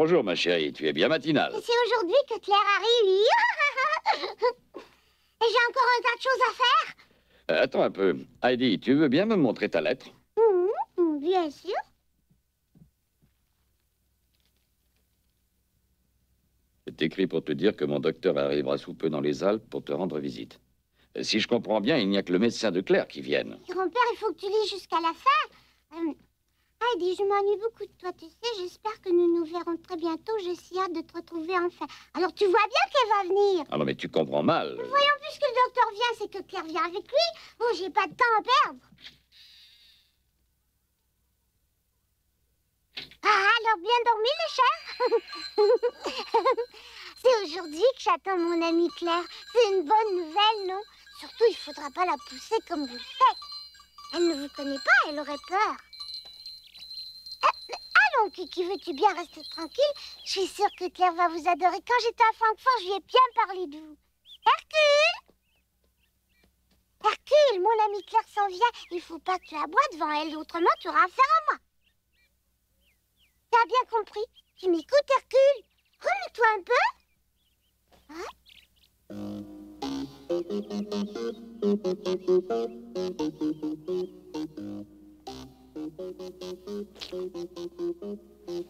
Bonjour, ma chérie, tu es bien matinale. C'est aujourd'hui que Claire arrive. Et j'ai encore un tas de choses à faire. Attends un peu. Heidi, tu veux bien me montrer ta lettre? Bien sûr. C'est écrit pour te dire que mon docteur arrivera sous peu dans les Alpes pour te rendre visite. Si je comprends bien, il n'y a que le médecin de Claire qui vienne. Grand-père, il faut que tu lises jusqu'à la fin. Heidi, je m'ennuie beaucoup de toi, tu sais. J'espère que nous nous verrons très bientôt. J'ai si hâte de te retrouver enfin. Alors tu vois bien qu'elle va venir. Ah non, mais tu comprends mal. Voyons, puisque le docteur vient, c'est que Claire vient avec lui. Oh, j'ai pas de temps à perdre. Ah, alors bien dormi, les chers. C'est aujourd'hui que j'attends mon amie Claire. C'est une bonne nouvelle, non? Surtout, il faudra pas la pousser comme vous le faites. Elle ne vous connaît pas, elle aurait peur. Allons, Kiki, veux-tu bien rester tranquille? Je suis sûre que Claire va vous adorer. Quand j'étais à Francfort, je lui ai bien parlé de vous. Hercule! Hercule, mon amie Claire s'en vient. Il faut pas que tu aboies devant elle, autrement tu auras affaire à moi. T'as bien compris? Tu m'écoutes, Hercule? Remets-toi un peu.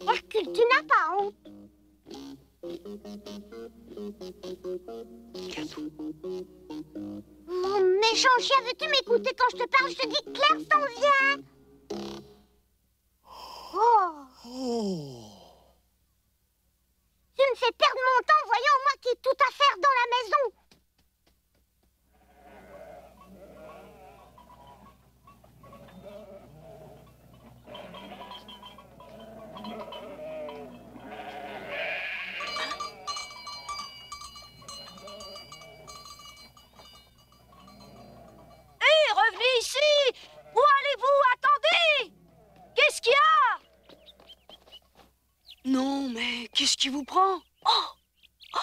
Hercule, tu n'as pas honte. Oh, méchant chien, veux-tu m'écouter quand je te parle? Je te dis que Claire s'en vient. Oh. Tu me fais perdre mon temps, voyons, moi qui ai tout à faire dans la maison. Hé, revenez ici! Où allez-vous? Attendez! Qu'est-ce qu'il y a? Non, mais qu'est-ce qui vous prend? Oh! Oh!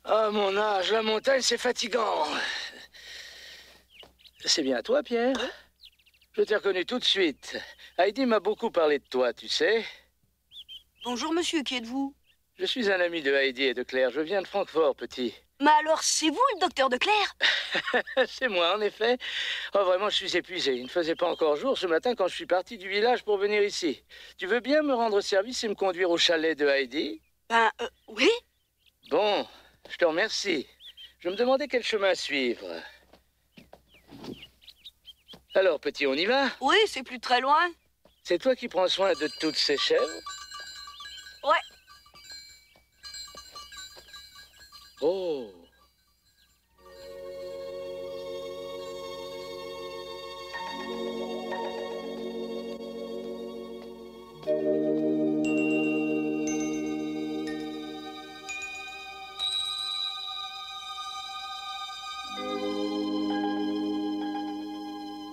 À mon âge, la montagne, c'est fatigant. C'est bien toi, Pierre? Je t'ai reconnu tout de suite. Heidi m'a beaucoup parlé de toi, tu sais. Bonjour, monsieur, qui êtes-vous? Je suis un ami de Heidi et de Claire. Je viens de Francfort, petit. Mais alors, c'est vous, le docteur de Claire? C'est moi, en effet. Oh, vraiment, je suis épuisé. Il ne faisait pas encore jour ce matin quand je suis parti du village pour venir ici. Tu veux bien me rendre service et me conduire au chalet de Heidi? Ben, oui. Bon, je te remercie. Je me demandais quel chemin suivre. Alors, petit, on y va? Oui, c'est plus très loin. C'est toi qui prends soin de toutes ces chèvres? Ouais. Oh.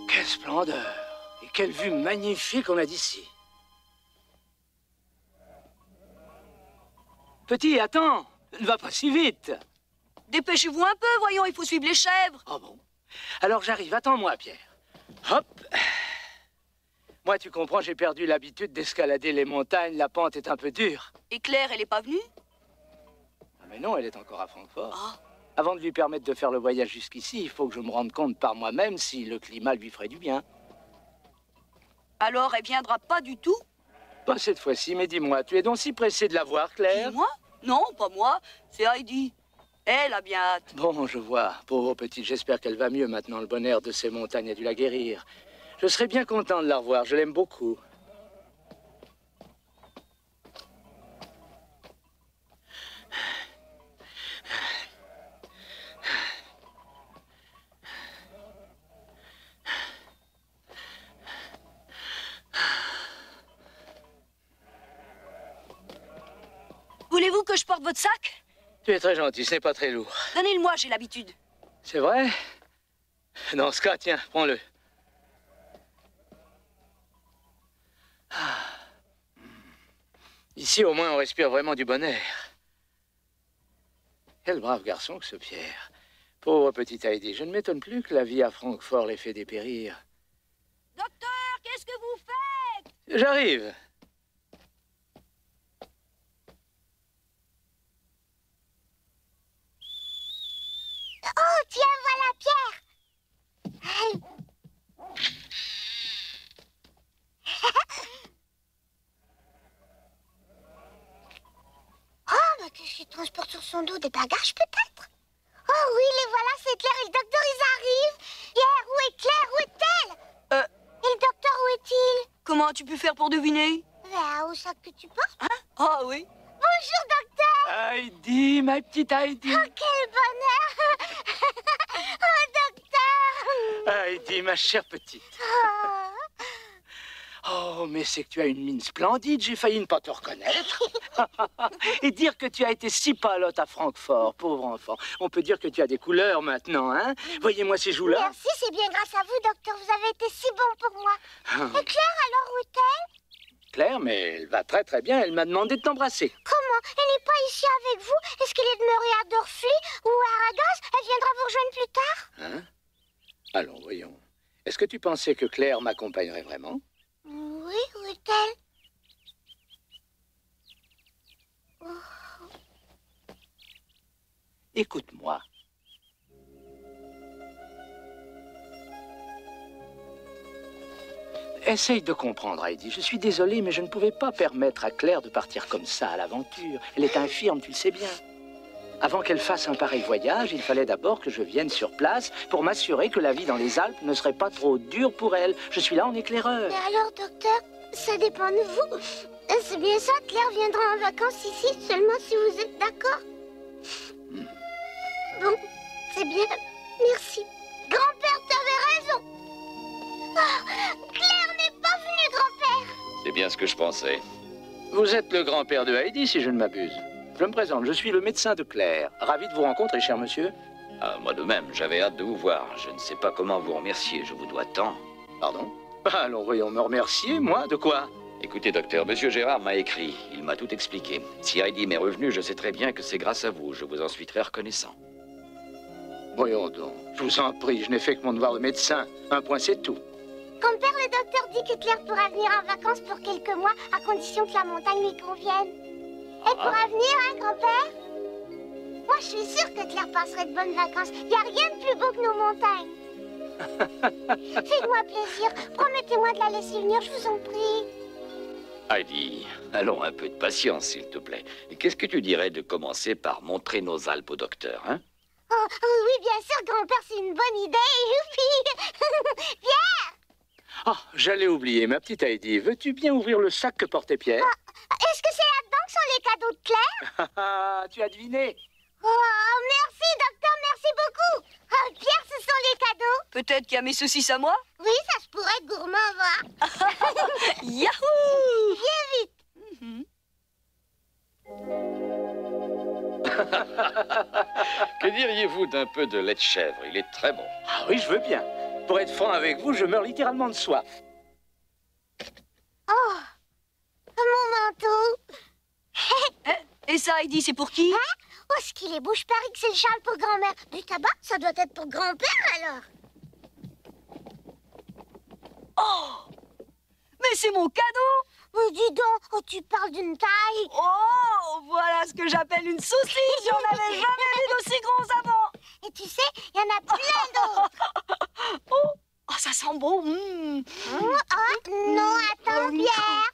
Quelle splendeur! Et quelle vue magnifique on a d'ici! Petit, attends! Ne va pas si vite! Dépêchez-vous un peu, voyons, il faut suivre les chèvres. Oh bon? Alors j'arrive, attends-moi, Pierre. Hop! Moi, tu comprends, j'ai perdu l'habitude d'escalader les montagnes, la pente est un peu dure. Et Claire, elle est pas venue? Ah, mais non, elle est encore à Francfort. Ah. Avant de lui permettre de faire le voyage jusqu'ici, il faut que je me rende compte par moi-même si le climat lui ferait du bien. Alors, elle viendra pas du tout? Pas cette fois-ci, mais dis-moi, tu es donc si pressé de la voir, Claire? Moi? Non, pas moi. C'est Heidi. Elle a bien hâte. Bon, je vois. Pauvre petite, j'espère qu'elle va mieux maintenant. Le bon air de ces montagnes a dû la guérir. Je serais bien content de la revoir, je l'aime beaucoup. Voulez-vous que je porte votre sac? Tu es très gentil, ce n'est pas très lourd. Donnez-le-moi, j'ai l'habitude. C'est vrai? Dans ce cas, tiens, prends-le. Ici, au moins, on respire vraiment du bon air. Quel brave garçon que ce Pierre. Pauvre petite Heidi, je ne m'étonne plus que la vie à Francfort l'ait fait dépérir. Docteur, qu'est-ce que vous faites? J'arrive. Oh, tiens, voilà Pierre. Oh, mais qu'est-ce qu'il transporte sur son dos? Des bagages peut-être? Oh oui, les voilà, c'est Claire et le docteur, ils arrivent. Pierre, où est Claire? Où est-elle? Et le docteur, où est-il? Comment as-tu pu faire pour deviner? Au sac que tu portes. Ah oui. Bonjour, docteur. Heidi, ma petite Heidi. Oh, quel bonheur. Oh, docteur. Heidi, ma chère petite. Oh. Oh, mais c'est que tu as une mine splendide, j'ai failli ne pas te reconnaître. Et dire que tu as été si palote à Francfort, pauvre enfant. On peut dire que tu as des couleurs maintenant, hein? Voyez-moi ces joues-là. Merci, c'est bien grâce à vous, docteur. Vous avez été si bon pour moi. Et Claire, alors, où est-elle? Claire, mais elle va très très bien, elle m'a demandé de t'embrasser. Comment? Elle n'est pas ici avec vous? Est-ce qu'elle est demeurée à Dorfli ou à Aragos? Elle viendra vous rejoindre plus tard? Hein? Allons, voyons. Est-ce que tu pensais que Claire m'accompagnerait vraiment? Oui, où est-elle? Écoute-moi. Essaye de comprendre, Heidi. Je suis désolé, mais je ne pouvais pas permettre à Claire de partir comme ça à l'aventure. Elle est infirme, tu le sais bien. Avant qu'elle fasse un pareil voyage, il fallait d'abord que je vienne sur place pour m'assurer que la vie dans les Alpes ne serait pas trop dure pour elle. Je suis là en éclaireur. Mais alors, docteur, ça dépend de vous. C'est bien ça, Claire viendra en vacances ici seulement si vous êtes d'accord. Bon, c'est bien. Merci. Grand-père, t'avais raison. Oh, Claire n'est pas venue, grand-père. C'est bien ce que je pensais. Vous êtes le grand-père de Heidi, si je ne m'abuse. Je me présente, je suis le médecin de Claire. Ravi de vous rencontrer, cher monsieur. Ah, moi de même, j'avais hâte de vous voir. Je ne sais pas comment vous remercier, je vous dois tant. Pardon? Allons, voyons me remercier, moi, de quoi? Écoutez, docteur, monsieur Gérard m'a écrit. Il m'a tout expliqué. Si Heidi m'est revenue, je sais très bien que c'est grâce à vous. Je vous en suis très reconnaissant. Voyons donc, je vous en prie, je n'ai fait que mon devoir de médecin. Un point, c'est tout. Grand-père, le docteur dit que Claire pourra venir en vacances pour quelques mois, à condition que la montagne lui convienne. Elle pourra venir, hein, grand-père? Moi, je suis sûre que Claire passerait de bonnes vacances. Il n'y a rien de plus beau que nos montagnes. Faites-moi plaisir. Promettez-moi de la laisser venir, je vous en prie. Heidi, allons un peu de patience, s'il te plaît. Qu'est-ce que tu dirais de commencer par montrer nos Alpes au docteur, hein? Oh, oui, bien sûr, grand-père, c'est une bonne idée. Youpi. Pierre! Ah, j'allais oublier, ma petite Heidi. Veux-tu bien ouvrir le sac que portait Pierre? Est-ce que c'est là-dedans que sont les cadeaux de Claire? Ah, tu as deviné. Oh, merci, docteur, merci beaucoup. Oh, Pierre, ce sont les cadeaux. Peut-être qu'il y a mes saucisses à moi? Oui, ça se pourrait être gourmand, va. Yahoo! Viens vite. Que diriez-vous d'un peu de lait de chèvre? Il est très bon. Ah oui, je veux bien. Pour être franc avec vous, je meurs littéralement de soif. Oh, mon manteau. Et ça, Heidi, c'est pour qui? Oh, ce qu'il est beau, je parie que c'est le châle pour grand-mère. Du tabac, ça doit être pour grand-père, alors. Oh! Mais c'est mon cadeau! Oh, dis donc, oh, tu parles d'une taille. Oh! Voilà ce que j'appelle une saucisse! J'en avais jamais vu d'aussi gros avant! Et tu sais, il y en a plein d'autres. Oh! Oh, ça sent bon! Oh, non, attends, Pierre.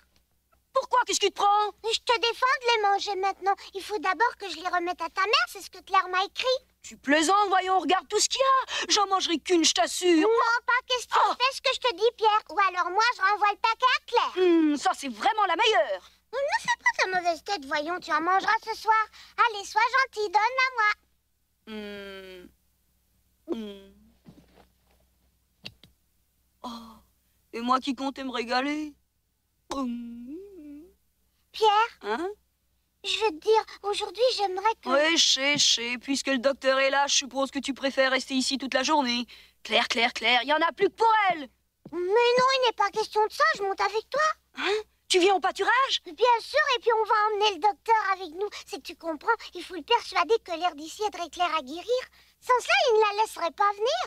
Pourquoi? Qu'est-ce qui te prend? Je te défends de les manger maintenant. Il faut d'abord que je les remette à ta mère, c'est ce que Claire m'a écrit. Tu plaisantes, voyons, regarde tout ce qu'il y a! J'en mangerai qu'une, je t'assure! Non, pas question, fais ce que je te dis, Pierre. Ou alors moi, je renvoie le paquet à Claire. Ça, c'est vraiment la meilleure! Ne fais pas ta mauvaise tête, voyons, tu en mangeras ce soir. Allez, sois gentil, donne-la moi. Oh, et moi qui comptais me régaler? Pierre, Hein? je veux te dire, aujourd'hui, j'aimerais que... Oui, je sais. Puisque le docteur est là, je suppose que tu préfères rester ici toute la journée. Claire, il y en a plus que pour elle! Mais non, il n'est pas question de ça, je monte avec toi. Hein? Tu viens au pâturage? Bien sûr, et puis on va emmener le docteur avec nous. C'est que tu comprends, il faut le persuader que l'air d'ici aiderait Claire à guérir. Sans ça, il ne la laisserait pas venir.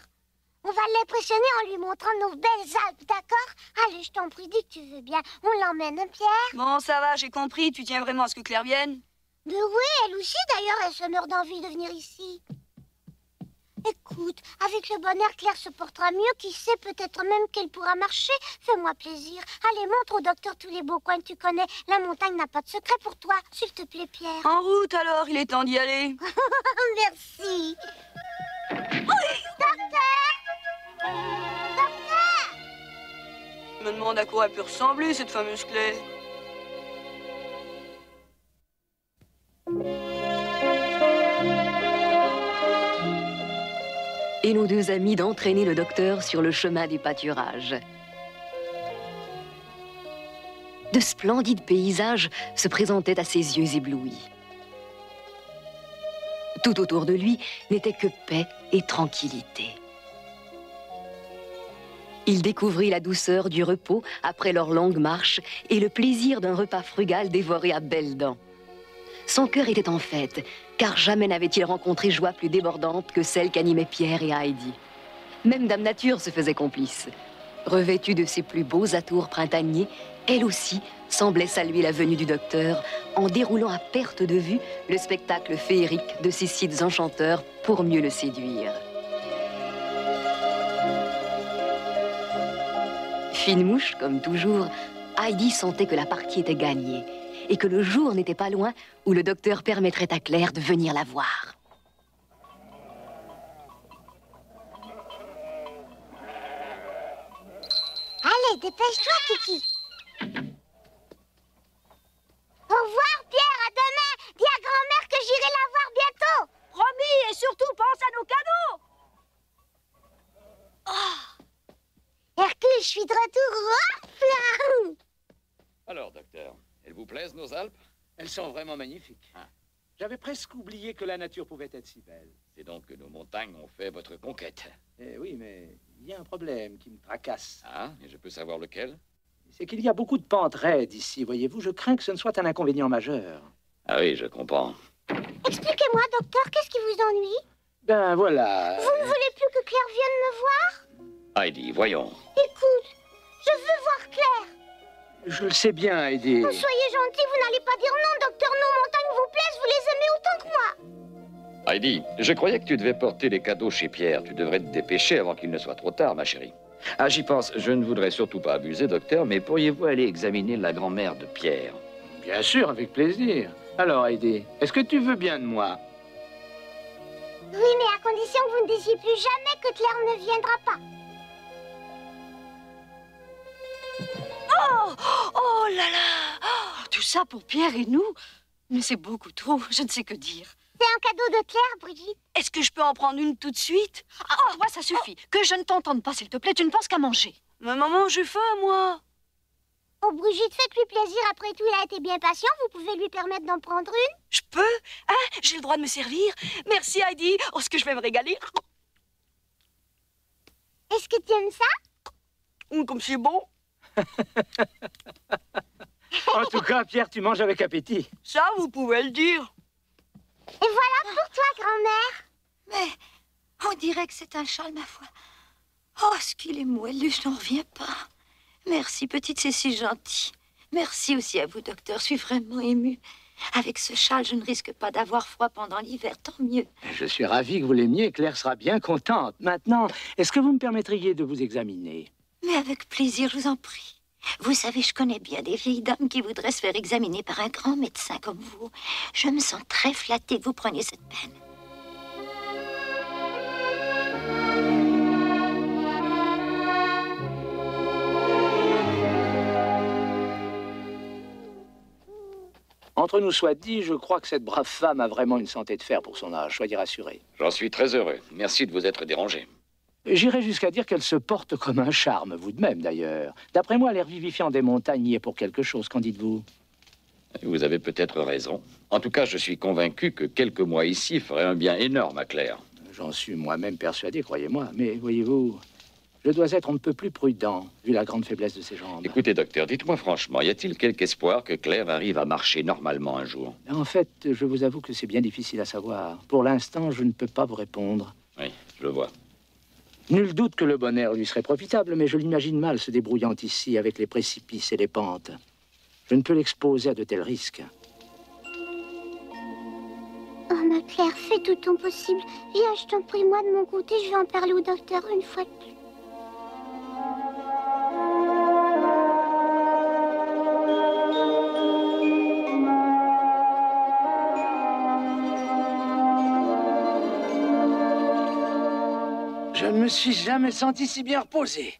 On va l'impressionner en lui montrant nos belles Alpes, d'accord? Allez, je t'en prie, dis que tu veux bien. On l'emmène, hein, Pierre? Bon, ça va, j'ai compris. Tu tiens vraiment à ce que Claire vienne? Mais oui, elle aussi, d'ailleurs, elle se meurt d'envie de venir ici. Écoute, avec le bon air, Claire se portera mieux. Qui sait, peut-être même qu'elle pourra marcher. Fais-moi plaisir. Allez, montre au docteur tous les beaux coins que tu connais. La montagne n'a pas de secret pour toi. S'il te plaît, Pierre. En route, alors. Il est temps d'y aller. Merci. Oui, docteur! Docteur! Je me demande à quoi elle peut ressembler, cette fameuse Claire. Et nos deux amis d'entraîner le docteur sur le chemin des pâturages. De splendides paysages se présentaient à ses yeux éblouis. Tout autour de lui n'était que paix et tranquillité. Il découvrit la douceur du repos après leur longue marche et le plaisir d'un repas frugal dévoré à belles dents. Son cœur était en fête, car jamais n'avait-il rencontré joie plus débordante que celle qu'animaient Pierre et Heidi. Même Dame Nature se faisait complice. Revêtue de ses plus beaux atours printaniers, elle aussi semblait saluer la venue du docteur en déroulant à perte de vue le spectacle féerique de ses sites enchanteurs pour mieux le séduire. Fine mouche, comme toujours, Heidi sentait que la partie était gagnée et que le jour n'était pas loin où le docteur permettrait à Claire de venir la voir. Allez, dépêche-toi, Kiki. Au revoir, Pierre, à demain. Dis à grand-mère que j'irai la voir bientôt. Promis, et surtout, pense à nos cadeaux. Hercule, je suis de retour. Hop là. Alors, docteur, elles vous plaisent, nos Alpes? Elles sont vraiment magnifiques. Ah. J'avais presque oublié que la nature pouvait être si belle. C'est donc que nos montagnes ont fait votre conquête. Eh oui, mais il y a un problème qui me tracasse. Ah, et je peux savoir lequel? C'est qu'il y a beaucoup de pentes raides ici, voyez-vous. Je crains que ce ne soit un inconvénient majeur. Ah oui, je comprends. Expliquez-moi, docteur, qu'est-ce qui vous ennuie? Ben voilà. Vous ne voulez plus que Claire vienne me voir? Heidi, voyons. Écoute, je veux voir Claire. Je le sais bien, Heidi. Soyez gentil, vous n'allez pas dire non, docteur. Nos montagnes vous plaisent, vous les aimez autant que moi. Heidi, je croyais que tu devais porter les cadeaux chez Pierre. Tu devrais te dépêcher avant qu'il ne soit trop tard, ma chérie. Ah, j'y pense. Je ne voudrais surtout pas abuser, docteur, mais pourriez-vous aller examiner la grand-mère de Pierre? Bien sûr, avec plaisir. Alors, Heidi, est-ce que tu veux bien de moi? Oui, mais à condition que vous ne disiez plus jamais que Claire ne viendra pas. Oh là là! Oh, tout ça pour Pierre et nous? Mais c'est beaucoup trop, je ne sais que dire. C'est un cadeau de Claire, Brigitte. Est-ce que je peux en prendre une tout de suite? Toi, ça suffit. Que je ne t'entende pas, s'il te plaît. Tu ne penses qu'à manger. Mais maman, j'ai faim, moi. Oh, Brigitte, faites-lui plaisir. Après tout, il a été bien patient. Vous pouvez lui permettre d'en prendre une. Je peux? Hein? J'ai le droit de me servir? Merci, Heidi. Oh, ce que je vais me régaler. Est-ce que tu aimes ça? Comme c'est bon. En tout cas, Pierre, tu manges avec appétit. Ça, vous pouvez le dire. Et voilà pour toi, grand-mère. Mais on dirait que c'est un châle, ma foi. Oh, ce qu'il est moelleux, je n'en reviens pas. Merci, petite, c'est si gentil. Merci aussi à vous, docteur. Je suis vraiment émue. Avec ce châle, je ne risque pas d'avoir froid pendant l'hiver, tant mieux. Je suis ravi que vous l'aimiez. Claire sera bien contente. Maintenant, est-ce que vous me permettriez de vous examiner? Mais avec plaisir, je vous en prie. Vous savez, je connais bien des vieilles dames qui voudraient se faire examiner par un grand médecin comme vous. Je me sens très flattée que vous preniez cette peine. Entre nous soit dit, je crois que cette brave femme a vraiment une santé de fer pour son âge. Soyez rassurés. J'en suis très heureux. Merci de vous être dérangé. J'irais jusqu'à dire qu'elle se porte comme un charme, vous de même d'ailleurs. D'après moi, l'air vivifiant des montagnes y est pour quelque chose, qu'en dites-vous? Vous avez peut-être raison. En tout cas, je suis convaincu que quelques mois ici feraient un bien énorme à Claire. J'en suis moi-même persuadé, croyez-moi. Mais voyez-vous, je dois être on ne peut plus prudent, vu la grande faiblesse de ses jambes. Écoutez, docteur, dites-moi franchement, y a-t-il quelque espoir que Claire arrive à marcher normalement un jour? En fait, je vous avoue que c'est bien difficile à savoir. Pour l'instant, je ne peux pas vous répondre. Oui, je le vois. Nul doute que le bon air lui serait profitable, mais je l'imagine mal se débrouillant ici avec les précipices et les pentes. Je ne peux l'exposer à de tels risques. Oh, ma Claire, fais tout ton possible. Viens, je t'en prie, moi, de mon côté, je vais en parler au docteur une fois de plus. Je ne me suis jamais senti si bien reposé.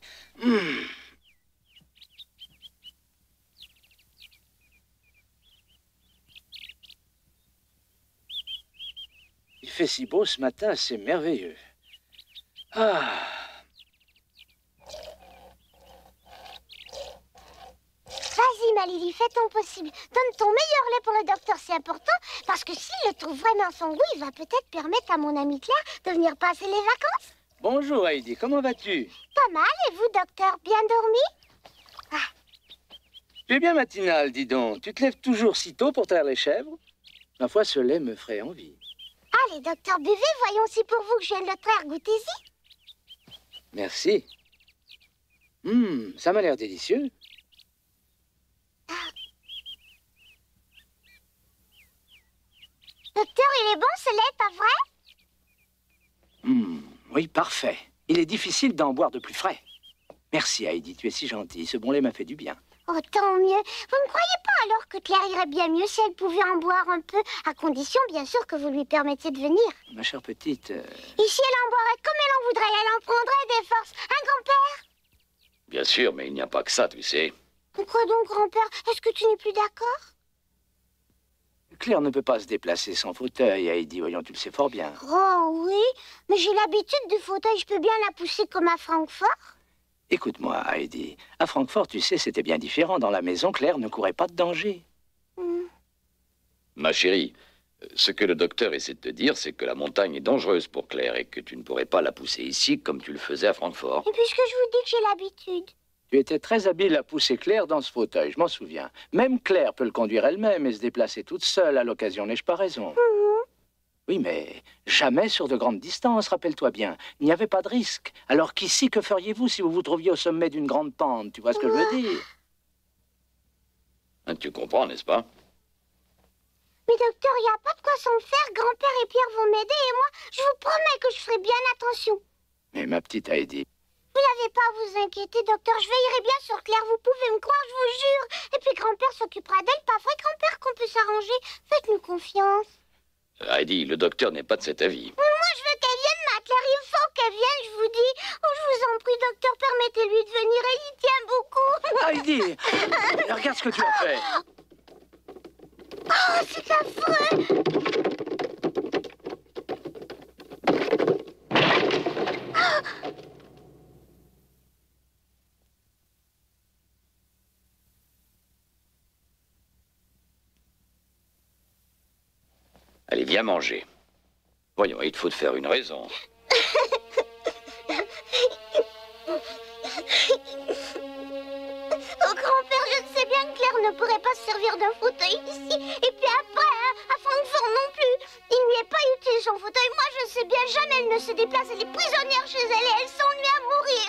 Il fait si beau ce matin, c'est merveilleux. Ah. Vas-y, ma Lily, fais ton possible. Donne ton meilleur lait pour le docteur, c'est important, parce que s'il le trouve vraiment son goût, il va peut-être permettre à mon amie Claire de venir passer les vacances. Bonjour Heidi, comment vas-tu? Pas mal, et vous, docteur, bien dormi? Tu es bien matinal, dis donc. Tu te lèves toujours si tôt pour taire les chèvres? Ma foi, ce lait me ferait envie. Allez, docteur, buvez, voyons si pour vous que je viens de le traire, goûtez-y. Merci. Ça m'a l'air délicieux. Docteur, il est bon ce lait, pas vrai? Oui, parfait. Il est difficile d'en boire de plus frais. Merci Heidi, tu es si gentille. Ce bon lait m'a fait du bien. Oh, tant mieux. Vous ne croyez pas alors que Claire irait bien mieux si elle pouvait en boire un peu, à condition, bien sûr, que vous lui permettiez de venir? Ma chère petite... Et si elle en boirait comme elle en voudrait, elle en prendrait des forces. Hein, grand-père? Bien sûr, mais il n'y a pas que ça, tu sais. Pourquoi donc, grand-père? Est-ce que tu n'es plus d'accord? Claire ne peut pas se déplacer sans fauteuil, Heidi. Voyons, tu le sais fort bien. Oh, oui, mais j'ai l'habitude du fauteuil, je peux bien la pousser comme à Francfort. Écoute-moi, Heidi. À Francfort, tu sais, c'était bien différent. Dans la maison, Claire ne courait pas de danger. Ma chérie, ce que le docteur essaie de te dire, c'est que la montagne est dangereuse pour Claire et que tu ne pourrais pas la pousser ici comme tu le faisais à Francfort. Et puisque je vous dis que j'ai l'habitude. Tu étais très habile à pousser Claire dans ce fauteuil, je m'en souviens. Même Claire peut le conduire elle-même et se déplacer toute seule à l'occasion, n'ai-je pas raison? Oui, mais jamais sur de grandes distances, rappelle-toi bien. Il n'y avait pas de risque. Alors qu'ici, que feriez-vous si vous vous trouviez au sommet d'une grande pente? Tu vois ce que je veux dire? Tu comprends, n'est-ce pas? Mais docteur, il n'y a pas de quoi s'en faire. Grand-père et Pierre vont m'aider et moi, je vous promets que je ferai bien attention. Mais ma petite Heidi... Vous n'avez pas à vous inquiéter, docteur. Je veillerai bien sur Claire. Vous pouvez me croire, je vous jure. Et puis grand-père s'occupera d'elle. Pas vrai, grand-père, qu'on peut s'arranger? Faites-nous confiance. Heidi, le docteur n'est pas de cet avis. Mais moi, je veux qu'elle vienne, ma Claire. Il faut qu'elle vienne, je vous dis. Oh, je vous en prie, docteur, permettez-lui de venir. Elle y tient beaucoup. Heidi, regarde ce que tu as fait. Oh, c'est affreux. Allez, viens manger. Voyons, il te faut te faire une raison. Oh, grand-père, je sais bien que Claire ne pourrait pas se servir d'un fauteuil ici. Et puis après, à Francfort non plus. Il n'y est pas utile son fauteuil. Moi, je sais bien, jamais elle ne se déplace. Elle est prisonnière chez elle et elle s'ennuie à mourir.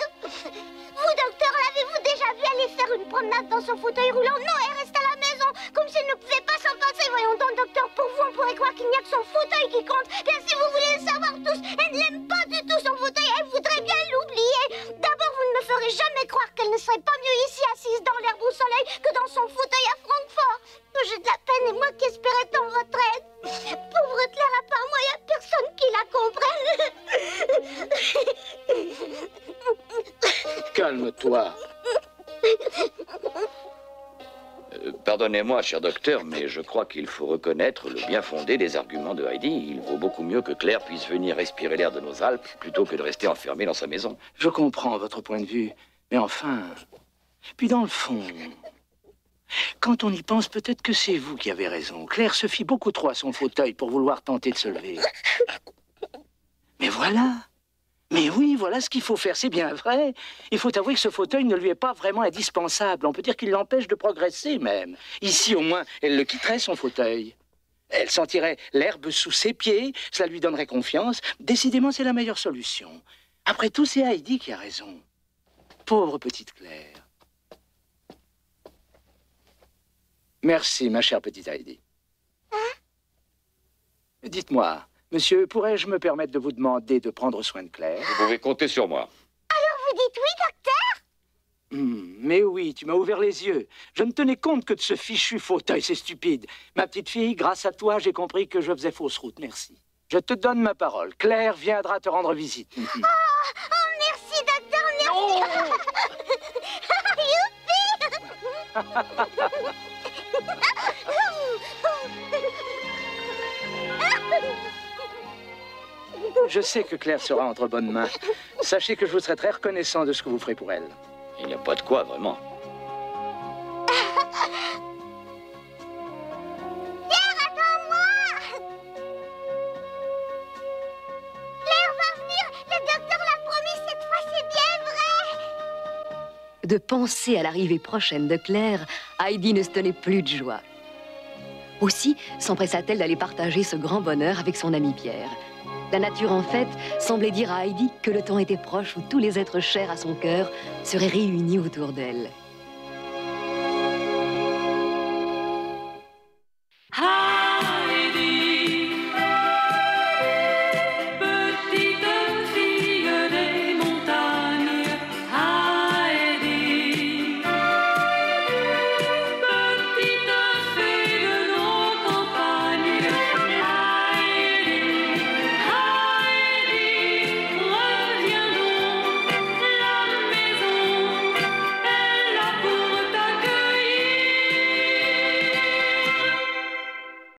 Vous, docteur, l'avez-vous déjà vu aller faire une promenade dans son fauteuil roulant? Non, elle reste à la maison, comme si elle ne pouvait pas s'en passer. Voyons donc, docteur, pour vous, on pourrait croire qu'il n'y a que son fauteuil qui compte. Bien, si vous voulez le savoir tous, elle n'aime pas du tout son fauteuil. Elle voudrait bien l'oublier. D'abord, vous ne me ferez jamais croire qu'elle ne serait pas mieux ici, assise dans l'herbe au soleil, que dans son fauteuil à Francfort. J'ai de la peine, et moi qui espérais tant votre aide. Pauvre Claire, à part moi, il n'y a personne qui la comprenne. Calme-toi. Pardonnez-moi, cher docteur, mais je crois qu'il faut reconnaître le bien fondé des arguments de Heidi. Il vaut beaucoup mieux que Claire puisse venir respirer l'air de nos Alpes plutôt que de rester enfermée dans sa maison. Je comprends votre point de vue, mais enfin... Puis dans le fond... Quand on y pense, peut-être que c'est vous qui avez raison. Claire se fie beaucoup trop à son fauteuil pour vouloir tenter de se lever. Mais voilà. Mais oui, voilà ce qu'il faut faire, c'est bien vrai. Il faut avouer que ce fauteuil ne lui est pas vraiment indispensable. On peut dire qu'il l'empêche de progresser même. Ici, au moins, elle le quitterait, son fauteuil. Elle sentirait l'herbe sous ses pieds, cela lui donnerait confiance. Décidément, c'est la meilleure solution. Après tout, c'est Heidi qui a raison. Pauvre petite Claire. Merci, ma chère petite Heidi. Dites-moi, monsieur, pourrais-je me permettre de vous demander de prendre soin de Claire? Vous pouvez compter sur moi. Vous dites oui, docteur? Mais oui, tu m'as ouvert les yeux. Je ne tenais compte que de ce fichu fauteuil, c'est stupide. Ma petite fille, grâce à toi, j'ai compris que je faisais fausse route. Merci. Je te donne ma parole. Claire viendra te rendre visite. Oh, merci, docteur, merci. Je sais que Claire sera entre bonnes mains. Sachez que je vous serai très reconnaissant de ce que vous ferez pour elle. Il n'y a pas de quoi, vraiment. Pierre, attends-moi. Claire va venir. Le docteur l'a promis cette fois, c'est bien vrai. De penser à l'arrivée prochaine de Claire, Heidi ne se tenait plus de joie. Aussi s'empressa-t-elle d'aller partager ce grand bonheur avec son ami Pierre. La nature, en fait, semblait dire à Heidi que le temps était proche où tous les êtres chers à son cœur seraient réunis autour d'elle.